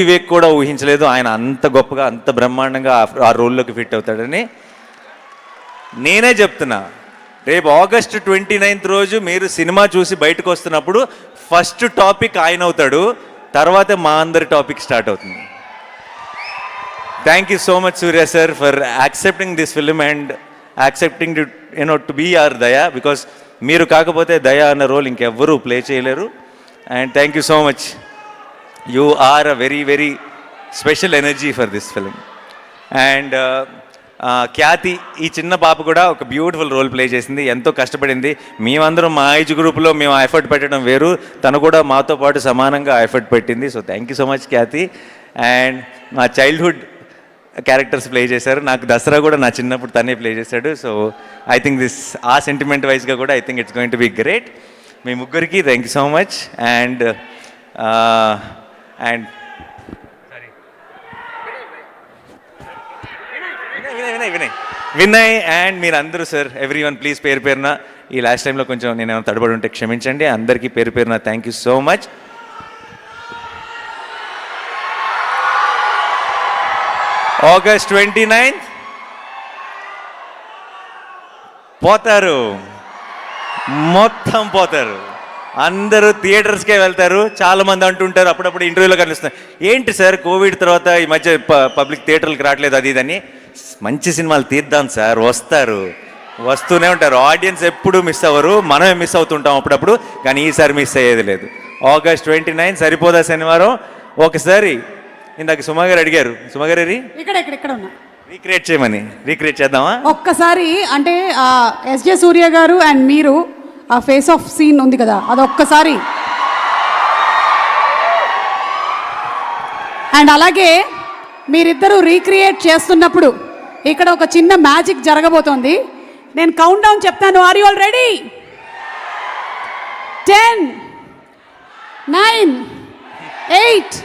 వివేక్ కూడా ఊహించలేదు ఆయన అంత గొప్పగా అంత బ్రహ్మాండంగా ఆ రోల్లోకి ఫిట్ అవుతాడని. నేనే చెప్తున్నా, రేపు August 29 రోజు మీరు సినిమా చూసి బయటకు వస్తున్నప్పుడు ఫస్ట్ టాపిక్ ఆయన అవుతాడు, తర్వాత మా అందరి టాపిక్ స్టార్ట్ అవుతుంది. Thank you so much Surya sir for accepting this film and accepting to be our Daya, because మీరు కాకపోతే దయా అన్న రోల్ ఇంకెవ్వరూ ప్లే చేయలేరు. And thank you so much, you are a very very special energy for this film. And Khyati, ఈ చిన్న పాప కూడా ఒక బ్యూటిఫుల్ రోల్ ప్లే చేసింది, ఎంతో కష్టపడింది. మేమందరం మా ఏజ్ గ్రూప్లో మేము ఎఫర్ట్ పెట్టడం వేరు, తను కూడా మాతో పాటు సమానంగా ఎఫర్ట్ పెట్టింది. So thank you so much Khyati. And మా చైల్డ్హుడ్ క్యారెక్టర్స్ ప్లే చేశారు, నాకు దసరా కూడా నా చిన్నప్పుడు తనే ప్లే చేశాడు. So I think this ah sentiment వైజ్గా కూడా I think it's going to be great. మీ ముగ్గురికి thank you so much. And and Vinay and మీరందరూ సార్, ఎవ్రీ వన్ ప్లీజ్ పేరు పేరున, ఈ లాస్ట్ టైంలో కొంచెం నేను ఏమైనా తడబడి ఉంటే క్షమించండి. అందరికీ పేరు పేరున thank you so much. August 29 పోతారు, మొత్తం పోతారు, అందరూ థియేటర్స్కే వెళ్తారు. చాలామంది అంటుంటారు, అప్పుడప్పుడు ఇంటర్వ్యూలో కనిపిస్తున్నారు, ఏంటి సార్ కోవిడ్ తర్వాత ఈ మధ్య పబ్లిక్ థియేటర్లకు రావట్లేదు అది ఇదని. మంచి సినిమాలు తీద్దాం సార్, వస్తూనే ఉంటారు. ఆడియన్స్ ఎప్పుడు మిస్ అవ్వరు, మనమే మిస్ అవుతుంటాం అప్పుడప్పుడు, కానీ ఈసారి మిస్ అయ్యేది లేదు. August 29 సరిపోదా శనివారం? ఒకసారి ఇందాక సుమా గారు అడిగారు, సుమా గారు ఇక్కడ ఉన్నా రీక్రియేట్ చేయమని, రీక్రియేట్ చేద్దామా ఒక్కసారి? అంటే ఎస్జే సూర్య గారు అండ్ మీరు ఆ ఫేస్ ఆఫ్ సీన్ ఉంది కదా, అది ఒక్కసారి. అండ్ అలాగే మీరిద్దరూ రీక్రియేట్ చేస్తున్నప్పుడు ఇక్కడ ఒక చిన్న మ్యాజిక్ జరగబోతోంది. నేను కౌంట్ డౌన్ చెప్తాను, ఆర్ యు ఆల్ రెడీ? 10 9 8